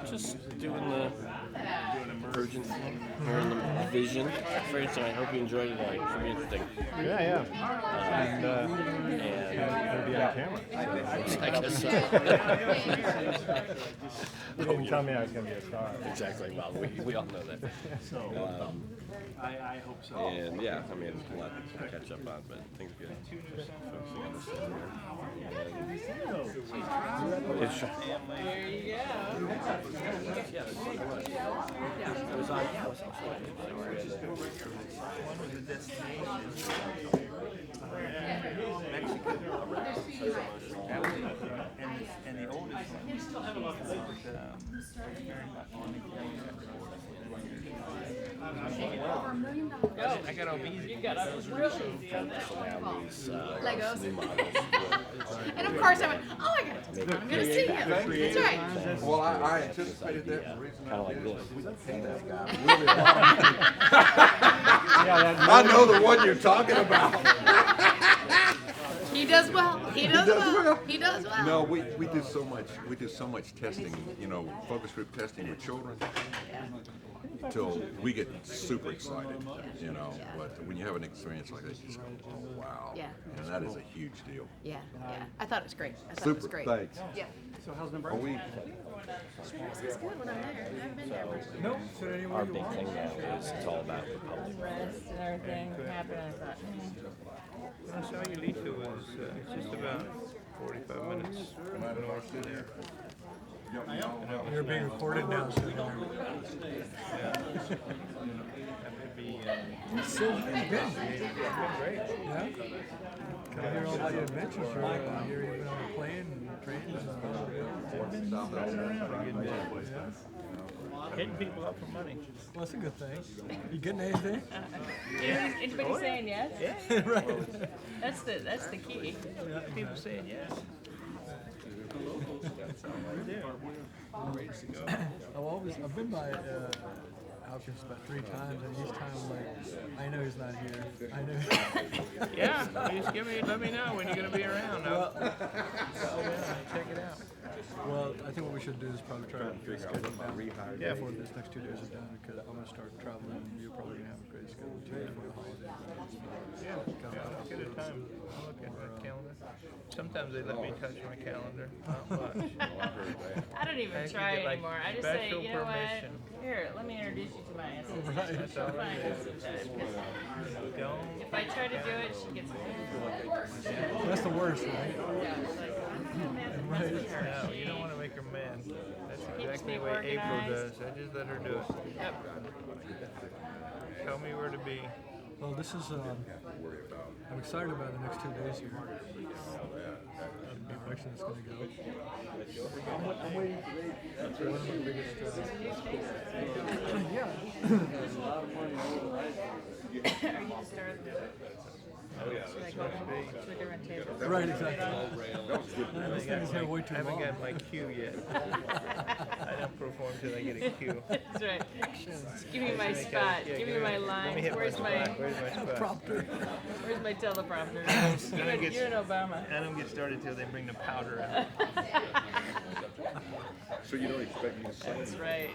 Just doing the urgency here in the vision. Very so I hope you enjoyed it. It should be interesting. Yeah. And It'll be on camera. I guess so. You didn't tell me I was going to be a star. Exactly. Well, we all know that. I hope so. And yeah, I mean, a lot to catch up on, but things good. Just focusing on this thing here. It's There you go. it was on. Yeah, it was One was a destination. Mexico. And the oldest one was I got obesity. You got a really Legos. And of course I went, oh, I got to take one. I'm going to see him. That's right. Well, I anticipated that. The reason Kind of like this. we didn't pay that guy. Yeah, I know the one you're talking about. He does well. He does well. He does well. No, we do so much. We do so much testing. You know, focus group testing with children. Until we get super excited, you know. But when you have an experience like that, you just go, oh, wow. Yeah. And that is a huge deal. Yeah. I thought it was great. I thought it was Super. great. Thanks. Yeah. So how's the Are we? It's good when I'm there. I've been there. No, so anywhere Our you big want. thing now is it's all about the public. Rest and everything happened. I thought, When I saw you, Lisa was just about 45 minutes from north to there. You're being recorded now, so That would be so good. great. Yeah. Come hear all about your adventures. You're here even on the plane and trains and Hitting people up for money. Well, that's a good thing. You getting anything? anybody saying yes? Yeah. Right. That's the key. People saying yes. I've been by Alkins about 3 times, and each time I'm like, I know he's not here. I know. Yeah, just let me know when you're gonna be around. Check it out. Well, I think what we should do is probably try to schedule down before this next 2 days are done, because I'm going to start traveling, and you're probably going to have a great schedule too before the holidays. Yeah, I'll get a time. I'll look at my calendar. Sometimes they let me touch my calendar. Not much. I don't even I try can get, like, anymore. I just say, special you know permission. what? Here, let me introduce you to my ancestors. Right. That's all My I do. ancestors. Don't. If I try to do it, she gets mad. That's the worst, right? Yeah, it's like, I'm mad at Right. No, you don't want to make her mad. That's exactly me the way April organized. does. I just let her do it. Yep. Tell me where to be. Well, this is, I'm excited about the next 2 days here. The election is going to go. I'm waiting for that's one of my biggest, yeah. Are you just starting? Should I go to a different table? Right, exactly. This thing is here way I too haven't long. got my cue yet. I don't perform till I get a cue. That's right. Just give me my spot. Yeah, Give me my Let me line. hit Where's my my spot. Where's my spot? Prompter. Where's my teleprompter? get- You're an Obama. I don't get started till they bring the powder out. So you don't expect me to sing? That's right.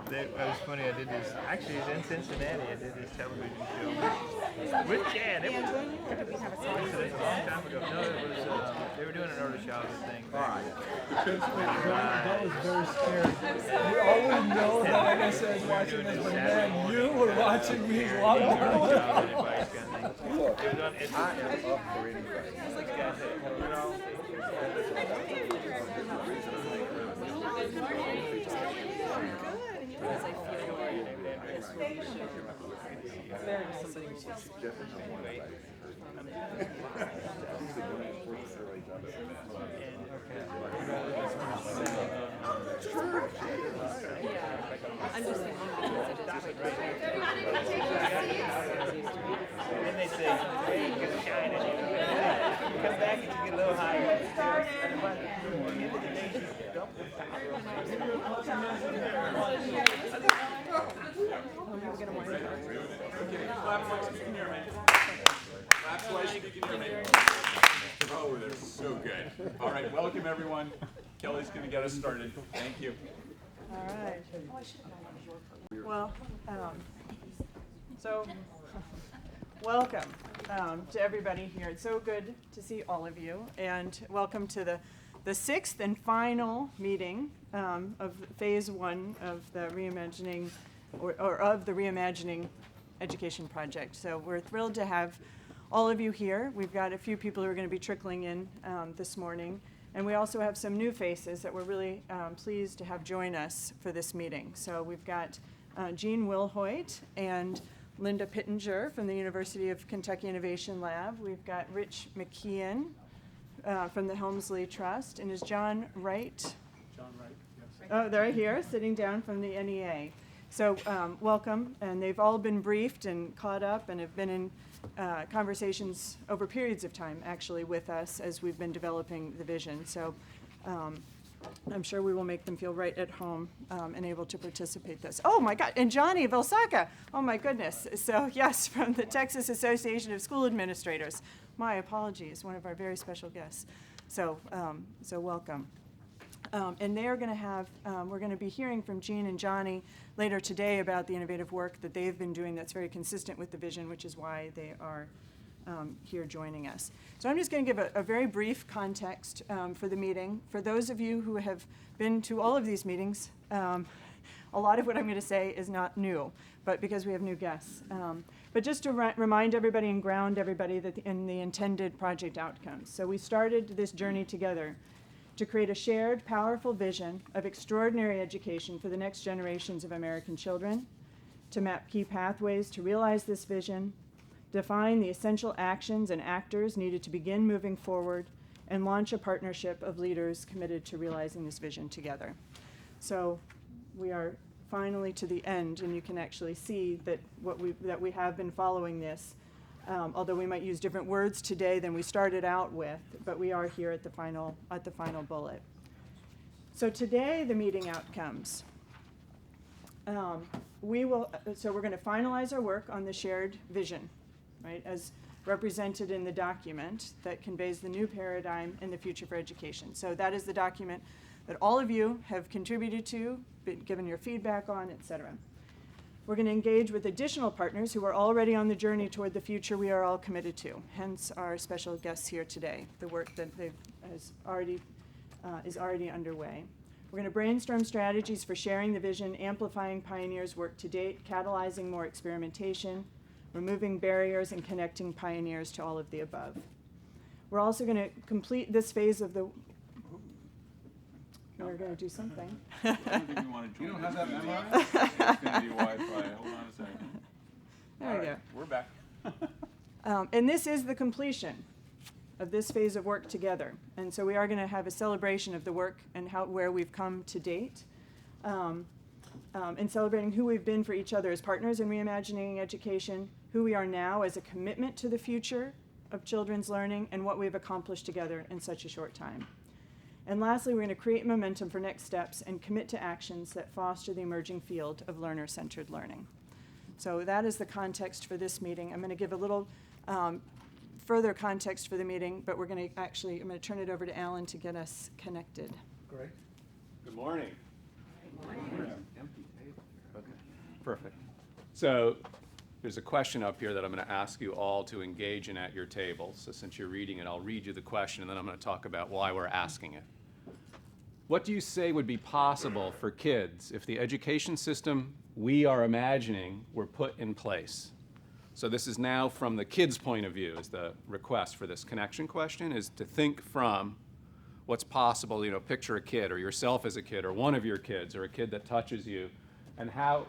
That was funny. I did this. Actually, it was in Cincinnati. I did this television show with Jan. It was a long time ago. No, it was. They were doing an early childhood thing. All right. That was very scary. You always know that like I said, is watching this, but man, you were watching me while Early you childhood advice kind of thing. It was on. It's I am up for anything. I'm just thinking And they say, hey, you get shine in you. Come back and you get a little higher. And by the end of the day, you dump the Oh, that's so good. All right, welcome everyone. Kelly's going to get us started. Thank you. All right. Well, so welcome to everybody here. It's so good to see all of you, and welcome to the sixth and final meeting of phase one of the Reimagining, or of the Reimagining Education Project. So we're thrilled to have all of you here. We've got a few people who are going to be trickling in this morning. And we also have some new faces that we're really pleased to have join us for this meeting. So we've got Jean Wilhoit and Linda Pittenger from the University of Kentucky Innovation Lab. We've got Rich McKeon from the Helmsley Trust. And is John Wright? John Wright, yes. Oh, they're here, sitting down from the NEA. So welcome. And they've all been briefed and caught up and have been in conversations over periods of time, actually, with us as we've been developing the vision. So I'm sure we will make them feel right at home and able to participate this. Oh my God, and Johnny Vilsaca, oh my goodness. So yes, from the Texas Association of School Administrators. My apologies, one of our very special guests. So welcome. And they are going to have, we're going to be hearing from Jean and Johnny later today about the innovative work that they've been doing that's very consistent with the vision, which is why they are here joining us. So I'm just going to give a very brief context for the meeting. For those of you who have been to all of these meetings, a lot of what I'm going to say is not new, but because we have new guests. But just to remind everybody and ground everybody that in the intended project outcomes. So we started this journey together to create a shared, powerful vision of extraordinary education for the next generations of American children, to map key pathways to realize this vision, define the essential actions and actors needed to begin moving forward, and launch a partnership of leaders committed to realizing this vision together. So we are finally to the end, and you can actually see that we have been following this. Although we might use different words today than we started out with, but we are here at the final bullet. So today, the meeting outcomes. So we're going to finalize our work on the shared vision, right, as represented in the document that conveys the new paradigm and the future for education. So that is the document that all of you have contributed to, been given your feedback on, et cetera. We're going to engage with additional partners who are already on the journey toward the future we are all committed to, hence our special guests here today. The work that is already underway. We're going to brainstorm strategies for sharing the vision, amplifying pioneers' work to date, catalyzing more experimentation, removing barriers, and connecting pioneers to all of the above. We're also going to complete this phase of the... We're going to do something. I don't think we want to join. You don't have that memorized? Infinity Wi-Fi. Hold on a second. There we go. We're back. And this is the completion of this phase of work together. And so we are going to have a celebration of the work and where we've come to date, and celebrating who we've been for each other as partners in reimagining education, who we are now as a commitment to the future of children's learning, and what we've accomplished together in such a short time. And lastly, we're going to create momentum for next steps and commit to actions that foster the emerging field of learner-centered learning. So that is the context for this meeting. I'm going to give a little further context for the meeting, but I'm going to turn it over to Alan to get us connected. Great. Good morning. Okay, perfect. So there's a question up here that I'm going to ask you all to engage in at your tables. So since you're reading it, I'll read you the question, and then I'm going to talk about why we're asking it. What do you say would be possible for kids if the education system we are imagining were put in place? So this is now from the kids' point of view, is the request for this connection question, is to think from what's possible, picture a kid or yourself as a kid or one of your kids or a kid that touches you, and how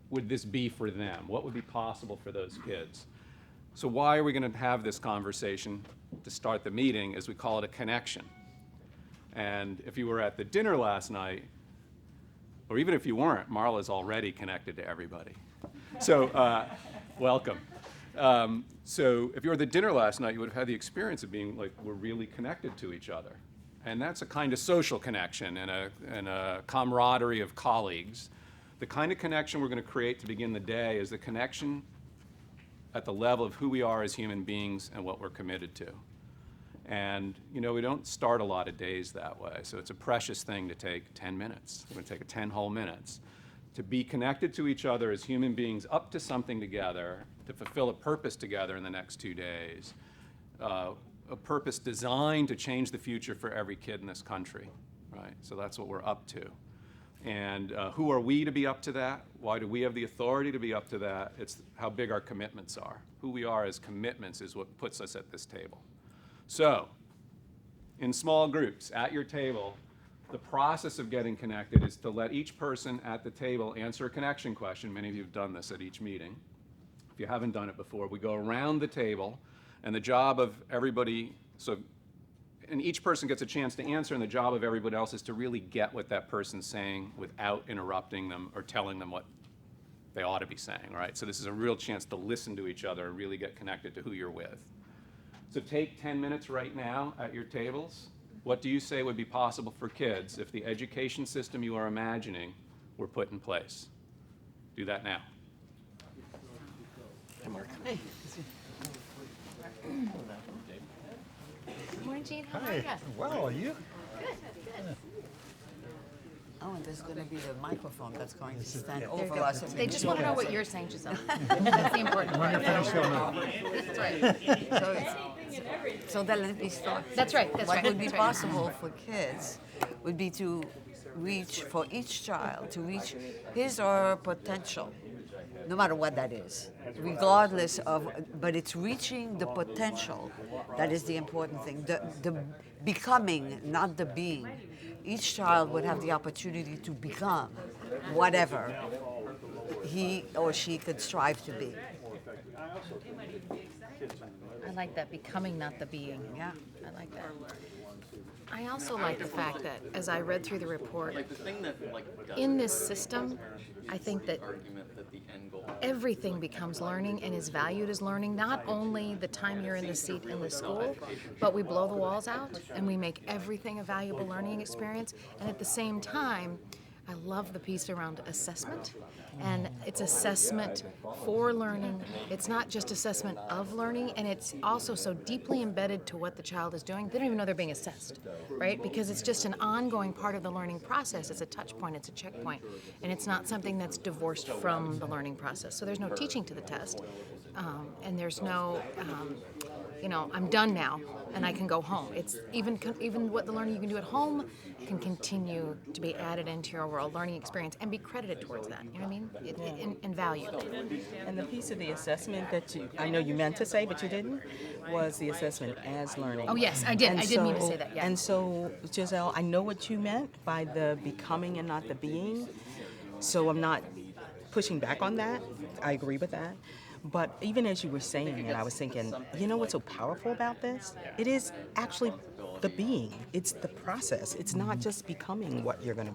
would this be for them? What would be possible for those kids? So why are we going to have this conversation to start the meeting, as we call it a connection? And if you were at the dinner last night, or even if you weren't, Marla's already connected to everybody. So welcome. So if you were at the dinner last night, you would have had the experience of being like, we're really connected to each other. And that's a kind of social connection and a camaraderie of colleagues. The kind of connection we're going to create to begin the day is the connection at the level of who we are as human beings and what we're committed to. And, you know, we don't start a lot of days that way. So it's a precious thing to take 10 minutes. It's going to take 10 whole minutes to be connected to each other as human beings up to something together, to fulfill a purpose together in the next 2 days. A purpose designed to change the future for every kid in this country, right? So that's what we're up to. And who are we to be up to that? Why do we have the authority to be up to that? It's how big our commitments are. Who we are as commitments is what puts us at this table. So, in small groups, at your table, the process of getting connected is to let each person at the table answer a connection question. Many of you have done this at each meeting. If you haven't done it before, we go around the table, and the job of everybody, and each person gets a chance to answer, and the job of everybody else is to really get what that person's saying without interrupting them or telling them what they ought to be saying, right? So this is a real chance to listen to each other and really get connected to who you're with. So take 10 minutes right now at your tables. What do you say would be possible for kids if the education system you are imagining were put in place? Do that now. Hey, Mark. Morning, Jean. How are you? Well, you? Oh, and there's going to be the microphone that's going to stand over us. They just want to know what you're saying, Giselle. That's the important part. That's right. So then let me start. That's right. That's what right. would be That's right. possible for kids would be to reach, for each child, to reach his or her potential, no matter what that is, regardless of, but it's reaching the potential that is the important thing, the becoming, not the being. Each child would have the opportunity to become whatever he or she could strive to be. I like that, becoming, not the being. Yeah. I like that. I also like the fact that, as I read through the report, in this system, I think that everything becomes learning and is valued as learning, not only the time you're in the seat in the school, but we blow the walls out and we make everything a valuable learning experience. And at the same time, I love the piece around assessment. And it's assessment for learning. It's not just assessment of learning, and it's also so deeply embedded to what the child is doing. They don't even know they're being assessed, right? Because it's just an ongoing part of the learning process. It's a touch point, it's a checkpoint, and it's not something that's divorced from the learning process. So there's no teaching to the test, and there's no, I'm done now, and I can go home. It's even what the learning you can do at home can continue to be added into your overall learning experience and be credited towards that, you know what I mean? And valued. And the piece of the assessment that I know you meant to say, but you didn't, was the assessment as learning. Oh, yes, I did. I did mean to say that, yeah. And so, Giselle, I know what you meant by the becoming and not the being, so I'm not pushing back on that. I agree with that. But even as you were saying it, I was thinking, you know what's so powerful about this? It is actually the being. It's the process. It's not just becoming what you're going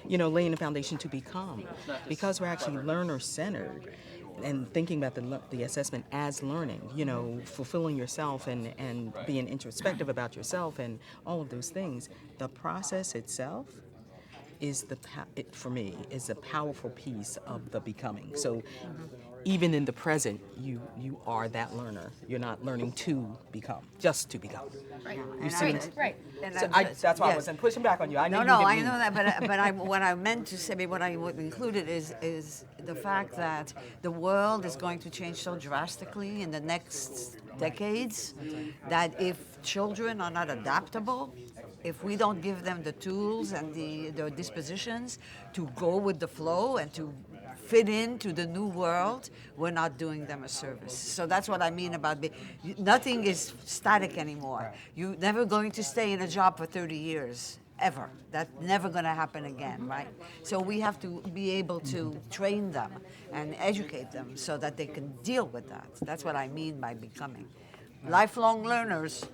to, laying the foundation to become. Because we're actually learner-centered and thinking about the assessment as learning, fulfilling yourself and being introspective about yourself and all of those things. The process itself is for me, is a powerful piece of the becoming. So even in the present, you are that learner. You're not learning to become, just to become. Right. You see? Right. So that's why I wasn't pushing back on you. I know No, you I didn't know mean- that, but what I meant to say, what I included is the fact that the world is going to change so drastically in the next decades that if children are not adaptable, if we don't give them the tools and the dispositions to go with the flow and to fit into the new world, we're not doing them a service. So that's what I mean about nothing is static anymore. You're never going to stay in a job for 30 years, ever. That's never going to happen again, right? So we have to be able to train them and educate them so that they can deal with that. That's what I mean by becoming. Lifelong learners.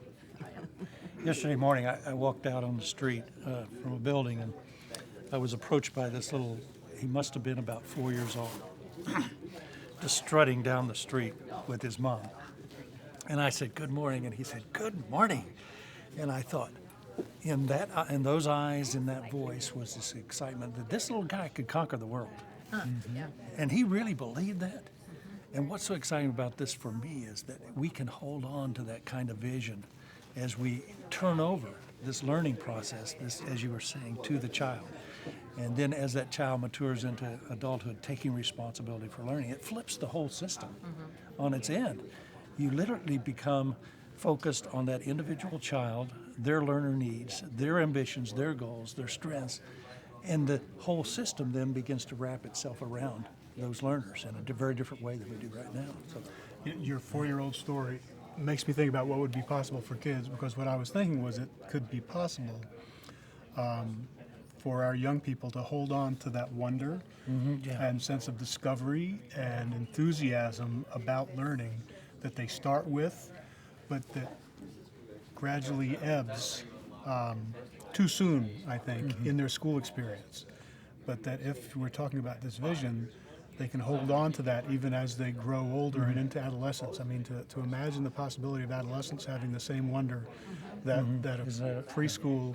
Yesterday morning, I walked out on the street from a building, and I was approached by this he must have been about 4 years old, just strutting down the street with his mom. And I said, "Good morning," and he said, "Good morning." And I thought, in those eyes, in that voice, was this excitement that this little guy could conquer the world. Yeah. And he really believed that. And what's so exciting about this for me is that we can hold on to that kind of vision as we turn over this learning process, this, as you were saying, to the child. And then as that child matures into adulthood, taking responsibility for learning, it flips the whole system on its end. You literally become focused on that individual child, their learner needs, their ambitions, their goals, their strengths, and the whole system then begins to wrap itself around those learners in a very different way than we do right now. So, Your 4-year-old story makes me think about what would be possible for kids, because what I was thinking was it could be possible for our young people to hold on to that wonder and sense of discovery and enthusiasm about learning that they start with, but that gradually ebbs too soon, I think, in their school experience. But that if we're talking about this vision, they can hold on to that even as they grow older and into adolescence. I mean, to imagine the possibility of adolescence having the same wonder that a preschool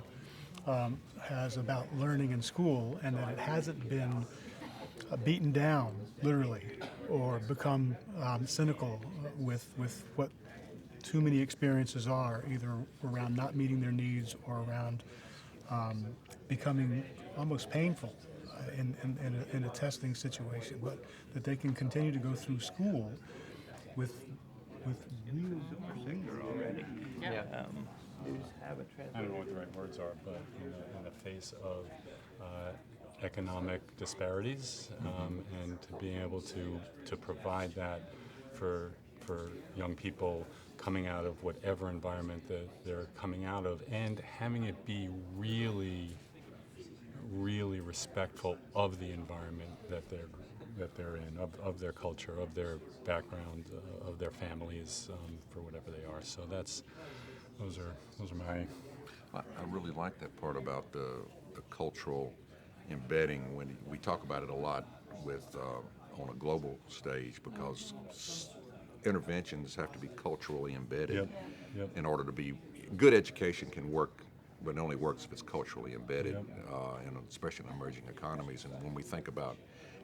has about learning in school, and that it hasn't been beaten down, literally, or become cynical with what too many experiences are, either around not meeting their needs or around becoming almost painful in a testing situation, but that they can continue to go through school with real already. Yeah. I don't know what the right words are, but in the face of economic disparities, and to being able to provide that for young people coming out of whatever environment that they're coming out of, and having it be really respectful of the environment that they're in, of their culture, of their background, of their families, for whatever they are. So those are my. I really like that part about the cultural embedding. When we talk about it a lot with on a global stage, because interventions have to be culturally embedded in order to be good. Education can work, but it only works if it's culturally embedded, and especially in emerging economies. And when we think about,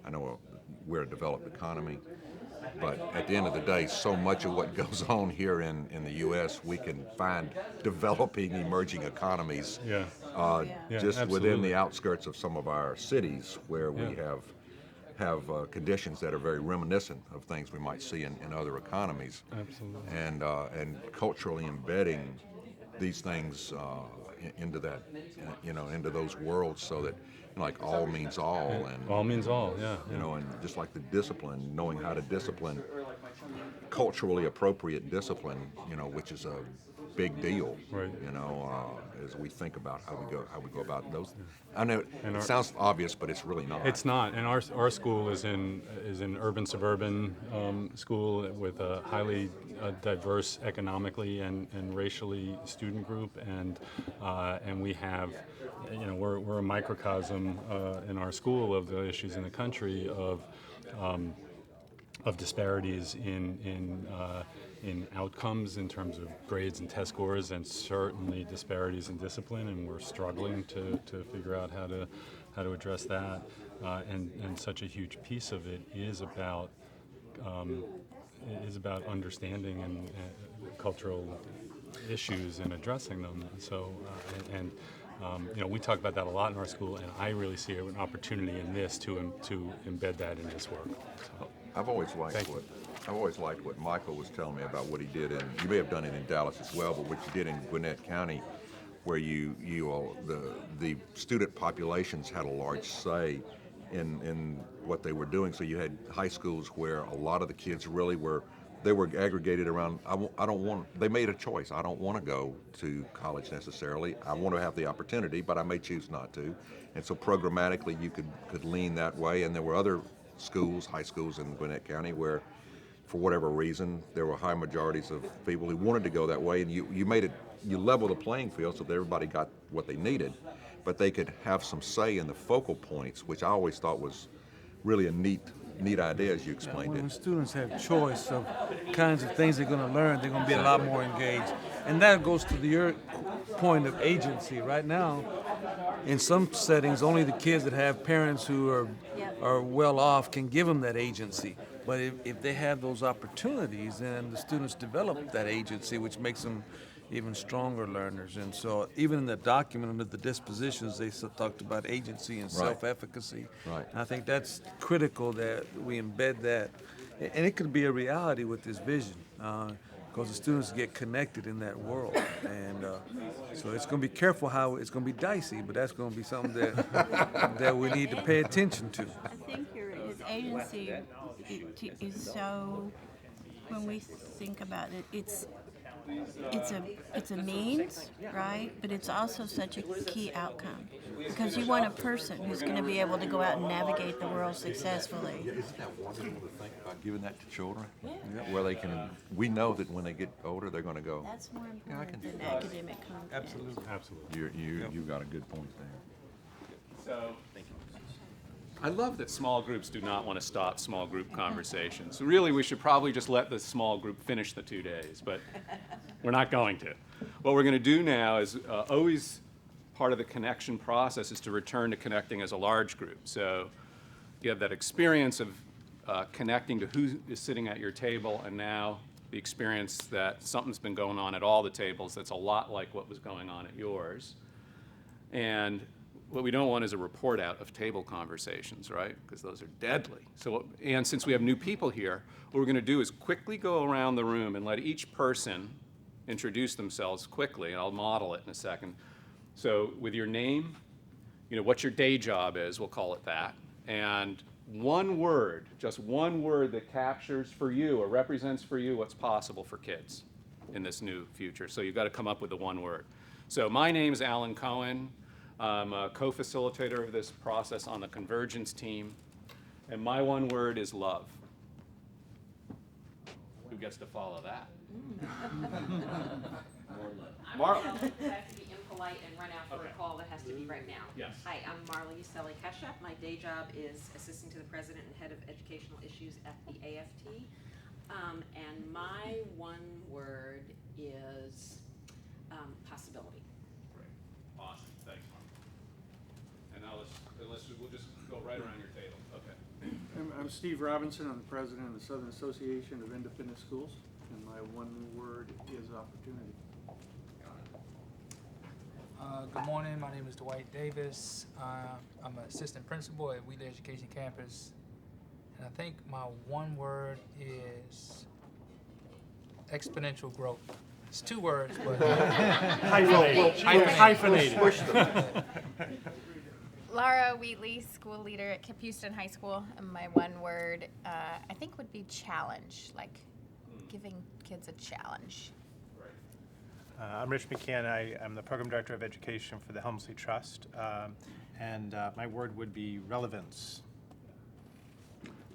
I know we're a developed economy, but at the end of the day, so much of what goes on here in the U.S., we can find developing emerging economies just absolutely. within the outskirts of some of our cities, where we have conditions that are very reminiscent of things we might see in other economies. Absolutely. And culturally embedding these things into that, into those worlds, so that like all means all, and all means all, and just like the discipline, knowing how to discipline, culturally appropriate discipline, which is a big deal, right? As we think about how we go about those. I know it sounds obvious, but it's really not. It's not. And our school is an urban suburban school with a highly diverse economically and racially student group, and we have, we're a microcosm in our school of the issues in the country of disparities in outcomes in terms of grades and test scores, and certainly disparities in discipline, and we're struggling to figure out how to address that. And such a huge piece of it is about understanding and cultural issues and addressing them. So we talk about that a lot in our school, and I really see an opportunity in this to embed that in this work. So, I've always liked what Michael was telling me about what he did, and you may have done it in Dallas as well, but what you did in Gwinnett County, where the student populations had a large say in what they were doing. So you had high schools where a lot of the kids really were aggregated around, they made a choice. I don't want to go to college necessarily. I want to have the opportunity, but I may choose not to. And so programmatically you could lean that way. And there were other high schools in Gwinnett County where, for whatever reason, there were high majorities of people who wanted to go that way, and you leveled the playing field so that everybody got what they needed, but they could have some say in the focal points, which I always thought was really a neat idea, as you explained When it. students have choice of kinds of things they're going to learn, they're going to be a lot more engaged. And that goes to your point of agency. Right now, in some settings, only the kids that have parents who are well off can give them that agency. But if they have those opportunities, then the students develop that agency, which makes them, even stronger learners. And so even in the document under the dispositions, they talked about agency and Right. self-efficacy. Right. And I think that's critical that we embed that. And it could be a reality with this vision. Because the students get connected in that world, and so it's going to be careful how it's going to be dicey, but that's going to be something that that we need to pay attention to. I think his agency is so. When we think about it, it's a means, right? But it's also such a key outcome because you want a person who's going to be able to go out and navigate the world successfully. Isn't that wonderful to think about giving that to children? Where they can, we know that when they get older, they're going to go. That's more important than academic content. Absolutely. Absolutely. You've got a good point there. So, I love that small groups do not want to stop small group conversations. So really, we should probably just let the small group finish the 2 days, but we're not going to. What we're going to do now is always part of the connection process is to return to connecting as a large group. So you have that experience of connecting to who is sitting at your table, and now the experience that something's been going on at all the tables that's a lot like what was going on at yours. And what we don't want is a report out of table conversations, right? Because those are deadly. So, and since we have new people here, what we're going to do is quickly go around the room and let each person introduce themselves quickly, and I'll model it in a second. So with your name, what your day job is, we'll call it that, and one word, just one word that captures for you or represents for you what's possible for kids in this new future. So you've got to come up with the one word. So my name is Alan Cohen. I'm a co-facilitator of this process on the Convergence team, and my one word is love. Who gets to follow that? Marla. I have to be impolite and run out for a call that has to be right now. Yes. Hi, I'm Marla Uselli Kesha. My day job is assisting to the president and head of educational issues at the AFT. And my one word is possibility. Great. Awesome. Thanks, Mark. And now we'll just go right around your table. Okay. I'm Steve Robinson. I'm the president of the Southern Association of Independent Schools, and my one word is opportunity. Good morning. My name is Dwight Davis. I'm an assistant principal at Wheatley Education Campus, and I think my one word is exponential growth. It's 2 words, but hyphenated. Laura Wheatley, school leader at Capucin High School, and my one word I think would be challenge, like giving kids a challenge. I'm Rich McCann. I'm the program director of education for the Helmsley Trust, and my word would be relevance.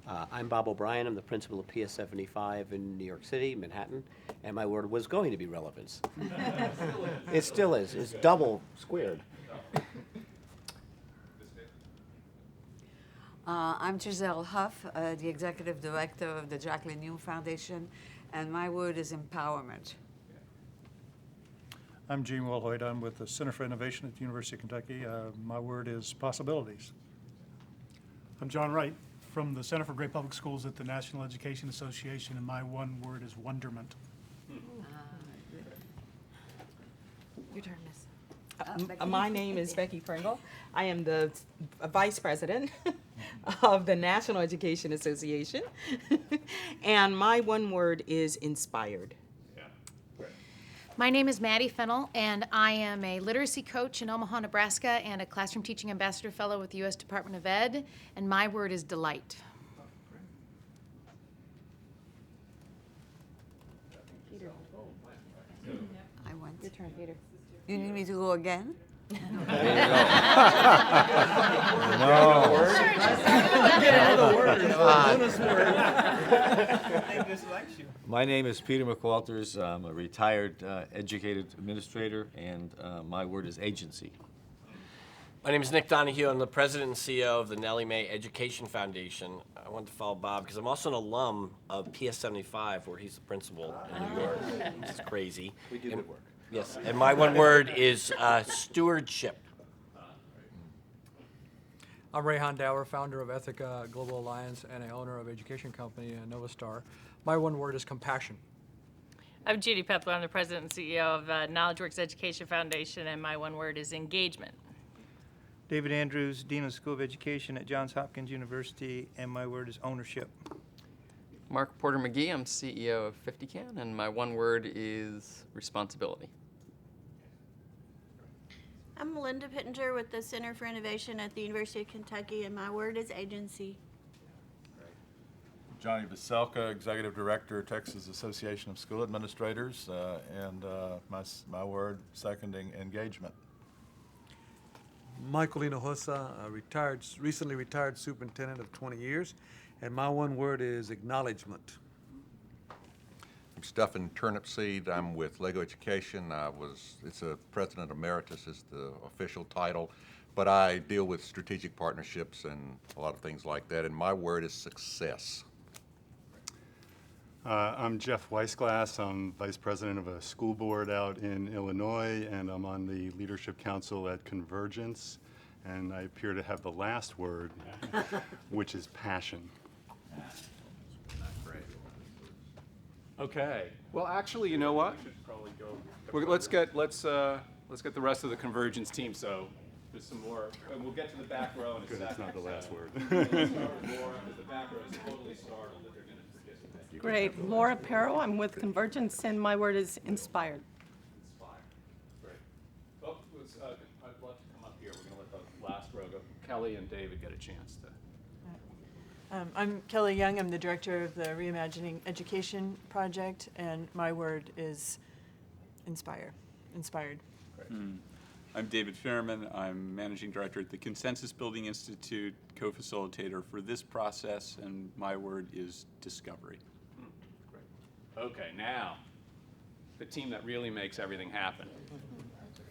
I'm Bob O'Brien. I'm the principal of PS 75 in New York City, Manhattan, and my word was going to be relevance. It still is. It's double squared. I'm Giselle Huff, the executive director of the Jacqueline New Foundation, and my word is empowerment. I'm Gene Wilhoit. I'm with the Center for Innovation at the University of Kentucky. My word is possibilities. I'm John Wright from the Center for Great Public Schools at the National Education Association, and my one word is wonderment. Your turn, Miss. My name is Becky Pringle. I am the vice president of the National Education Association, and my one word is inspired. My name is Maddie Fennell, and I am a literacy coach in Omaha, Nebraska, and a classroom teaching ambassador fellow with the U.S. Department of Ed, and my word is delight. Peter. I went. Your turn, Peter. You need me to go again? There you go. No. My name is Peter McWalters. I'm a retired educated administrator, and my word is agency. My name is Nick Donahue. I'm the president and CEO of the Nellie Mae Education Foundation. I wanted to follow Bob because I'm also an alum of PS 75, where he's the principal in New York. It's crazy. We do good work. Yes, and my one word is stewardship. I'm Rayhan Dower, founder of Ethica Global Alliance and a owner of education company Novastar. My one word is compassion. I'm Judy Pepler. I'm the president and CEO of KnowledgeWorks Education Foundation, and my one word is engagement. David Andrews, Dean of School of Education at Johns Hopkins University, and my word is ownership. Mark Porter McGee, I'm CEO of 50CAN, and my one word is responsibility. I'm Linda Pittenger with the Center for Innovation at the University of Kentucky, and my word is agency. Johnny Veselka, Executive Director, Texas Association of School Administrators, and my word, seconding engagement. Michael Hinojosa, recently retired superintendent of 20 years, and my one word is acknowledgement. I'm Stephen Turnipseed. I'm with Lego Education. It's a President Emeritus is the official title, but I deal with strategic partnerships and a lot of things like that, and my word is success. I'm Jeff Weisglass. I'm Vice President of a school board out in Illinois, and I'm on the Leadership Council at Convergence, and I appear to have the last word, which is passion. Okay. Well, actually, you know what? Let's get the rest of the Convergence team. So there's some more. And we'll get to the back row in a second. That's not the last word. The back row is totally startled that they're going to participate. Great. Laura Perro, I'm with Convergence, and my word is inspired. Inspired. Great. Oh, I'd love to come up here. We're going to let the last row go. Kelly and David get a chance to. I'm Kelly Young. I'm the director of the Reimagining Education project, and my word is inspired. I'm David Fairman. I'm Managing Director at the Consensus Building Institute, co-facilitator for this process, and my word is discovery. Great. Okay, now, the team that really makes everything happen.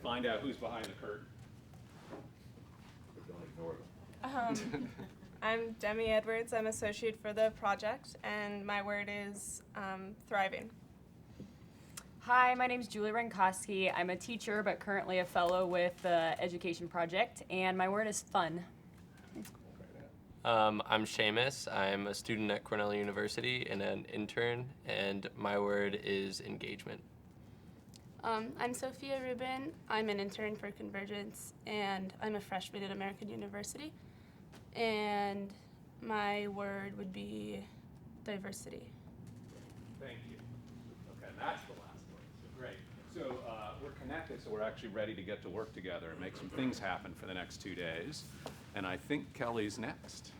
Find out who's behind the curtain. I'm Demi Edwards. I'm associate for the project, and my word is thriving. Hi, my name is Julie Renkoski. I'm a teacher, but currently a fellow with the Education Project, and my word is fun. I'm Seamus. I'm a student at Cornell University and an intern, and my word is engagement. I'm Sophia Rubin. I'm an intern for Convergence, and I'm a freshman at American University. And my word would be diversity. Thank you. Okay, that's the last word. So great. So we're connected, so we're actually ready to get to work together and make some things happen for the next 2 days. And I think Kelly's next.